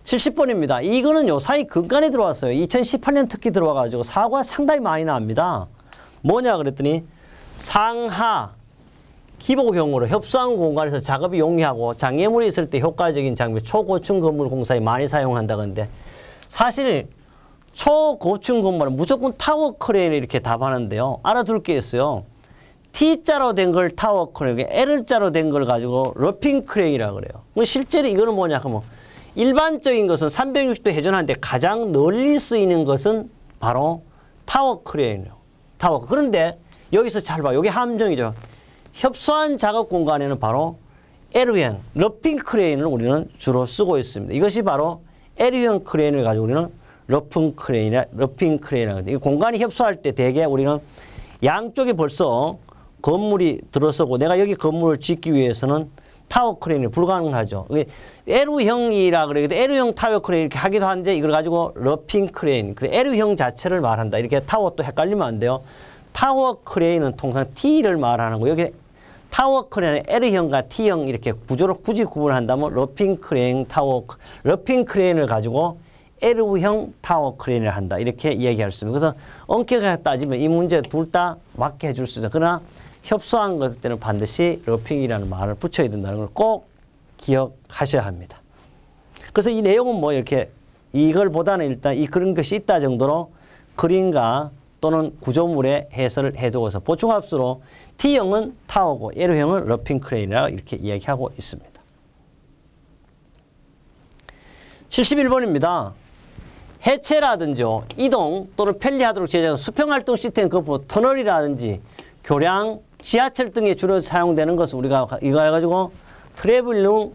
(70번입니다) 이거는 요 사이 근간에 들어왔어요. 2018년 특히 들어와가지고 사고가 상당히 많이 납니다. 뭐냐 그랬더니 상하 기보경으로 협소한 공간에서 작업이 용이하고 장애물이 있을 때 효과적인 장비 초고층 건물 공사에 많이 사용한다는데, 사실 초고층 건물은 무조건 타워 크레인을 이렇게 답하는데요. 알아둘 게 있어요. T자로 된 걸 타워 크레인, L자로 된 걸 가지고 러핑 크레인이라고 그래요. 실제로 이거는 뭐냐 하면 일반적인 것은 360도 회전하는데 가장 널리 쓰이는 것은 바로 타워 크레인이에요. 타워. 그런데 여기서 잘 봐요. 여기 함정이죠. 협소한 작업 공간에는 바로 L형, 러핑 크레인을 우리는 주로 쓰고 있습니다. 이것이 바로 L형 크레인을 가지고 우리는 러핑 크레인이라고 합니다. 이 공간이 협소할 때 대개 우리는 양쪽에 벌써 건물이 들어서고 내가 여기 건물을 짓기 위해서는 타워 크레인이 불가능하죠. L형이라 그러기도 L형 타워 크레인 이렇게 하기도 하는데 이걸 가지고 러핑 크레인, L형 자체를 말한다. 이렇게 타워 또 헷갈리면 안 돼요. 타워 크레인은 통상 T를 말하는 거. 여기 타워 크레인은 L형과 T형 이렇게 구조를 굳이 구분한다면 러핑 크레인, 러핑 크레인을 가지고 L형 타워 크레인을 한다. 이렇게 이야기할 수 있습니다. 그래서 엄격하게 따지면 이 문제 둘 다 맞게 해줄 수 있어요. 그러나 협소한 것일 때는 반드시 러핑이라는 말을 붙여야 된다는 걸 꼭 기억하셔야 합니다. 그래서 이 내용은 뭐 이렇게 이걸보다는 일단 이 그런 것이 있다 정도로 그림과 또는 구조물의 해설을 해두고서 보충합수로 T형은 타워고 L형은 러핑 크레인이라고 이렇게 이야기하고 있습니다. 71번입니다. 해체라든지 이동 또는 편리하도록 제작한 수평활동 시스템 거부 터널이라든지 교량, 지하철 등에 주로 사용되는 것은 우리가 이거 해가지고 트래블링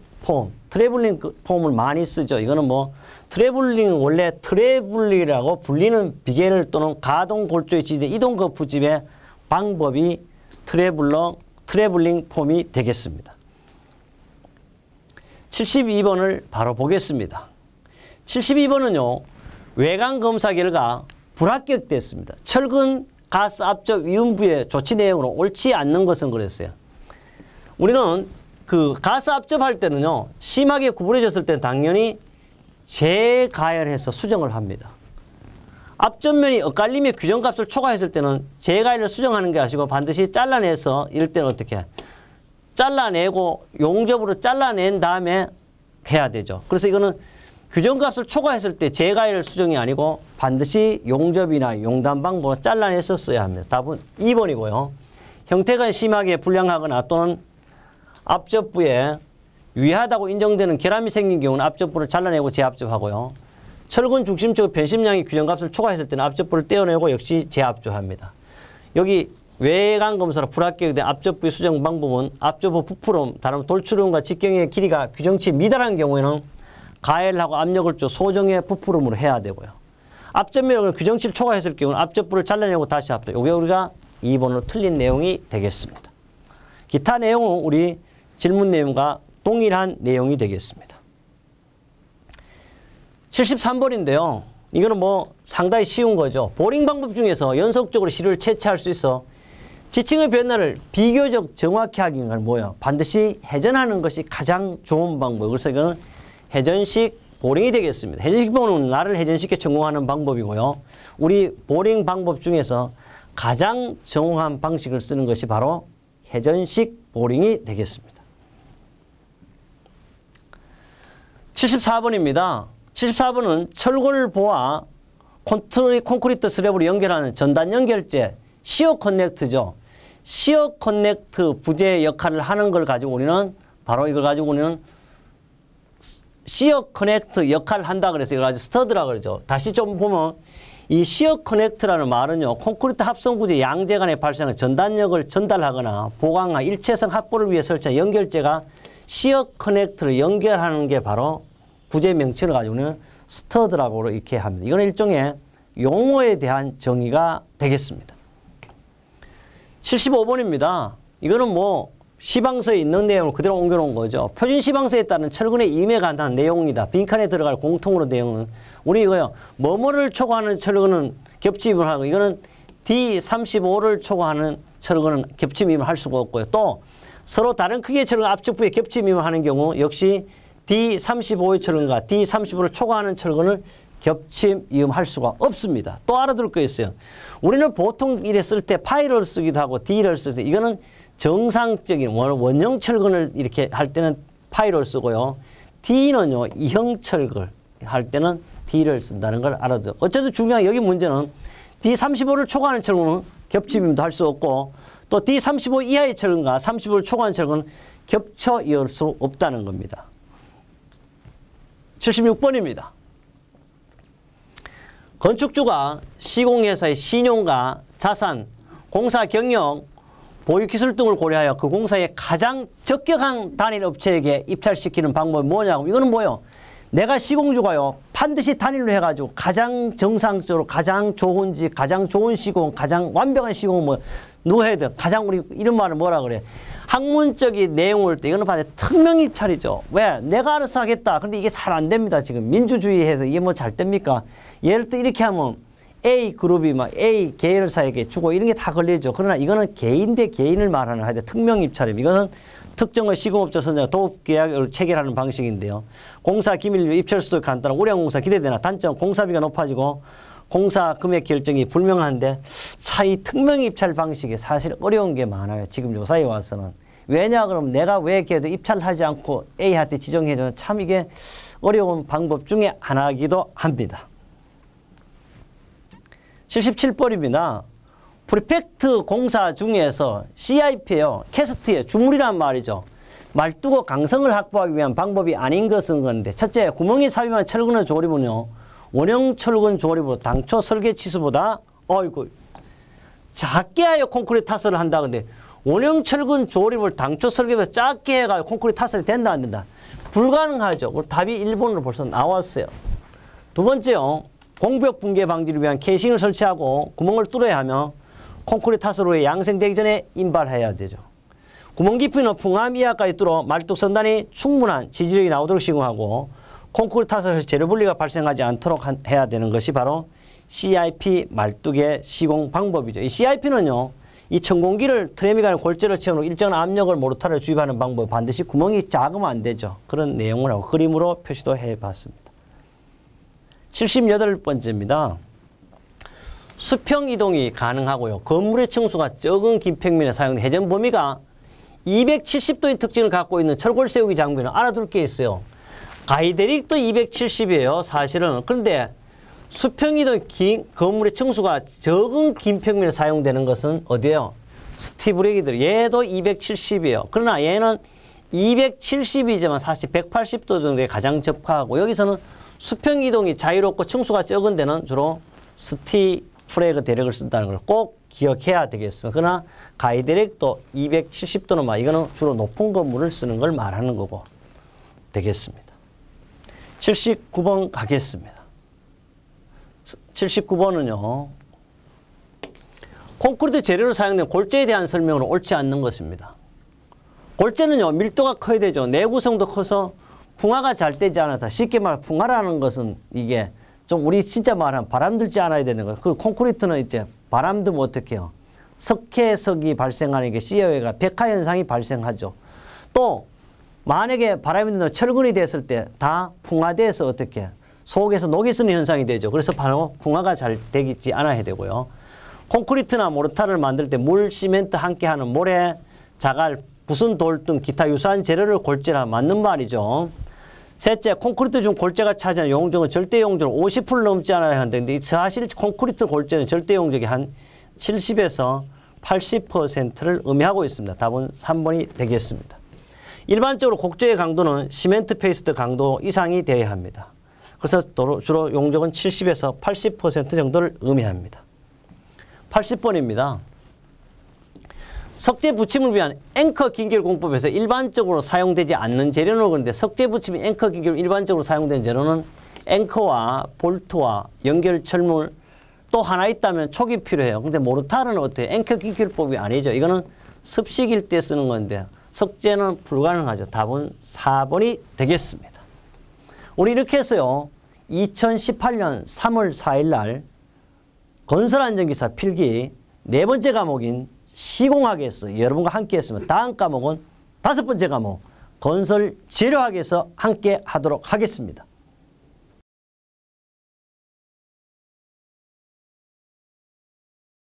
폼을 많이 쓰죠. 이거는 뭐 트래블링은 원래 트래블링이라고 불리는 비계를 또는 가동 골조에 지지된 이동 거푸집의 방법이 트래블링 폼이 되겠습니다. 72번을 바로 보겠습니다. 72번은요. 외관 검사 결과 불합격됐습니다. 철근 가스 압적 위험부의 조치 내용으로 옳지 않는 것은 그랬어요. 우리는 그 가스 압접할 때는요. 심하게 구부러졌을 때는 당연히 재가열해서 수정을 합니다. 압접면이 엇갈리며 규정값을 초과했을 때는 재가열을 수정하는 게 아니고 반드시 잘라내서 이럴 때는 어떻게 잘라내고 용접으로 잘라낸 다음에 해야 되죠. 그래서 이거는 규정값을 초과했을 때 재가열 수정이 아니고 반드시 용접이나 용단 방법으로 잘라내서 써야 합니다. 답은 2번이고요. 형태가 심하게 불량하거나 또는 압접부에 유해하다고 인정되는 결함이 생긴 경우는 압접부를 잘라내고 재압접하고요. 철근 중심적 변심량이 규정값을 초과했을 때는 압접부를 떼어내고 역시 재압접합니다. 여기 외관 검사로 불합격된 압접부의 수정 방법은 압접부 부풀음, 다른 돌출음과 직경의 길이가 규정치 미달한 경우에는 가열하고 압력을 줘 소정의 부풀음으로 해야 되고요. 압접면을 규정치를 초과했을 경우는 압접부를 잘라내고 다시 압접. 이게 우리가 2번으로 틀린 내용이 되겠습니다. 기타 내용은 우리 질문 내용과 동일한 내용이 되겠습니다. 73번인데요. 이거는 뭐 상당히 쉬운 거죠. 보링 방법 중에서 연속적으로 시료를 채취할 수 있어 지층의 변화를 비교적 정확히 하기는 건 뭐예요? 반드시 회전하는 것이 가장 좋은 방법. 그래서 이거는 회전식 보링이 되겠습니다. 회전식 보링은 나를 회전시켜 전공하는 방법이고요. 우리 보링 방법 중에서 가장 정확한 방식을 쓰는 것이 바로 회전식 보링이 되겠습니다. 74번입니다. 74번은 철골보와 콘크리트 슬랩으로 연결하는 전단 연결재 시어 커넥트죠. 시어 커넥트 부재 역할을 하는 걸 가지고 우리는 바로 이걸 가지고 우리는 시어 커넥트 역할을 한다 그래서 이걸 가지고 스터드라고 그러죠. 다시 좀 보면 이 시어 커넥트라는 말은요. 콘크리트 합성 구조 양재 간에 발생하는 전단력을 전달하거나 보강과 일체성 확보를 위해 설치한 연결재가 시어 커넥트를 연결하는 게 바로 부재 명칭을 가지고 우리는 스터드라고 이렇게 합니다. 이건 일종의 용어에 대한 정의가 되겠습니다. 75번입니다. 이거는 뭐 시방서에 있는 내용을 그대로 옮겨놓은 거죠. 표준 시방서에 따른 철근의 임에 관한 내용입니다. 빈칸에 들어갈 공통으로 내용은 우리 이거요. 뭐뭐를 초과하는 철근은 겹침입을 하고 이거는 D35를 초과하는 철근은 겹침입을 할 수가 없고요. 또 서로 다른 크기의 철근 앞쪽부에 겹침임을 하는 경우 역시 D35의 철근과 D35를 초과하는 철근을 겹침 이음할 수가 없습니다. 또 알아둘 거 있어요. 우리는 보통 이래 쓸 때 파이를 쓰기도 하고 D를 쓸 때 이거는 정상적인 원형 철근을 이렇게 할 때는 파이를 쓰고요. D는요 이형 철근 할 때는 D를 쓴다는 걸 알아둬요. 어쨌든 중요한 여기 문제는 D35를 초과하는 철근은 겹침임도 할 수 없고 또 D35 이하의 철근과 35를 초과하는 철근은 겹쳐 이을 수 없다는 겁니다. 76번입니다. 건축주가 시공회사의 신용과 자산, 공사 경영, 보유기술 등을 고려하여 그 공사에 가장 적격한 단일 업체에게 입찰시키는 방법이 뭐냐고. 이거는 뭐예요? 내가 시공주가요 반드시 단일로 해가지고 가장 정상적으로 가장 좋은지 가장 좋은 시공 가장 완벽한 시공 뭐 누가 해야 돼? 가장 우리 이런 말을 뭐라 그래? 학문적인 내용을 때 이거는 반드시 특명 입찰이죠. 왜? 내가 알아서 하겠다. 근데 이게 잘 안 됩니다. 지금 민주주의에서 이게 뭐 잘 됩니까? 예를 들어 이렇게 하면 A 그룹이 막 A 계열사에게 주고 이런 게 다 걸리죠. 그러나 이거는 개인 대 개인을 말하는 하여튼 특명 입찰입니다. 이거는 특정의 시공업자 선정 도급 계약을 체결하는 방식인데요. 공사 기밀 입찰수도 간단한 우량 공사 기대되나 단점 공사비가 높아지고 공사 금액 결정이 불명한데 이 특명 입찰 방식이 사실 어려운 게 많아요. 지금 요사이에 와서는. 왜냐 그러면 내가 왜 걔도 입찰하지 않고 A한테 지정해주는 참 이게 어려운 방법 중에 하나이기도 합니다. 77번입니다. 프리펙트 공사 중에서 CIP예요. 캐스트예요. 주물이란 말이죠. 말뚝의 강성을 확보하기 위한 방법이 아닌 것은 그런데 첫째, 구멍이 삽입한 철근의 조립은요. 원형 철근 조립으로 당초 설계 치수보다 작게 하여 콘크리트 타설을 한다. 근데 원형 철근 조립을 당초 설계보다 작게 해가지고 콘크리트 타설이 된다 안 된다? 불가능하죠. 답이 1번으로 벌써 나왔어요. 두 번째요. 공벽 붕괴 방지를 위한 캐싱을 설치하고 구멍을 뚫어야 하며 콘크리트 타설 후에 양생되기 전에 인발해야 되죠. 구멍 깊이는 풍암 이하까지 뚫어 말뚝 선단이 충분한 지지력이 나오도록 시공하고 콘크리트 타설에서 재료 분리가 발생하지 않도록 해야 되는 것이 바로 CIP 말뚝의 시공 방법이죠. 이 CIP는요. 이 천공기를 트레미간의 골재를 채우는 일정한 압력을 모르타르에 주입하는 방법 반드시 구멍이 작으면 안 되죠. 그런 내용을 하고 그림으로 표시도 해봤습니다. 78번째입니다. 수평 이동이 가능하고요. 건물의 층수가 적은 긴평면에 사용된 회전 범위가 270도의 특징을 갖고 있는 철골 세우기 장비는 알아둘 게 있어요. 가이데릭도 270이에요. 사실은. 그런데 수평 이동 건물의 층수가 적은 긴평면에 사용되는 것은 어디예요? 스티브레기들. 얘도 270이에요. 그러나 얘는 270이지만 사실 180도 정도에 가장 적합하고 여기서는 수평 이동이 자유롭고 층수가 적은 데는 주로 스티프레그 대력을 쓴다는 걸 꼭 기억해야 되겠습니다. 그러나 가이데렉도 270도는 이거는 주로 높은 건물을 쓰는 걸 말하는 거고 되겠습니다. 79번 가겠습니다. 79번은요. 콘크리트 재료로 사용된 골재에 대한 설명은 옳지 않는 것입니다. 골재는요. 밀도가 커야 되죠. 내구성도 커서 풍화가 잘 되지 않아서 쉽게 말해 풍화라는 것은 이게 좀 우리 진짜 말하면 바람 들지 않아야 되는 거예요. 그 콘크리트는 이제 바람 들면 어떻게 해요? 석회석이 발생하는 게 COA가 백화 현상이 발생하죠. 또 만약에 바람이 들면 철근이 됐을 때 다 풍화돼서 어떻게 속에서 녹이 쓰는 현상이 되죠. 그래서 바로 풍화가 잘 되지 않아야 되고요. 콘크리트나 모르타르를 만들 때 물, 시멘트 함께 하는 모래, 자갈, 부순, 돌 등 기타 유사한 재료를 골재라 맞는 말이죠. 셋째, 콘크리트 중 골재가 차지하는 용적은 절대 용적으로 50%를 넘지 않아야 하는데 사실 콘크리트 골재는 절대 용적이 한 70에서 80%를 의미하고 있습니다. 답은 3번이 되겠습니다. 일반적으로 곡재의 강도는 시멘트 페이스트 강도 이상이 되어야 합니다. 그래서 주로 용적은 70에서 80% 정도를 의미합니다. 80번입니다. 석재 부침을 위한 앵커 긴결 공법에서 일반적으로 사용되지 않는 재료는 그런데 석재 부침이 앵커 긴결 일반적으로 사용되는 재료는 앵커와 볼트와 연결 철물 또 하나 있다면 촉이 필요해요. 근데 모르타르는 어때요? 앵커 긴결법이 아니죠. 이거는 습식일 때 쓰는 건데 석재는 불가능하죠. 답은 4번이 되겠습니다. 우리 이렇게 해서요. 2018년 3월 4일 날 건설안전기사 필기 네 번째 과목인 시공학에서 여러분과 함께 했으면 다음 과목은 5번째 과목 건설 재료학에서 함께 하도록 하겠습니다.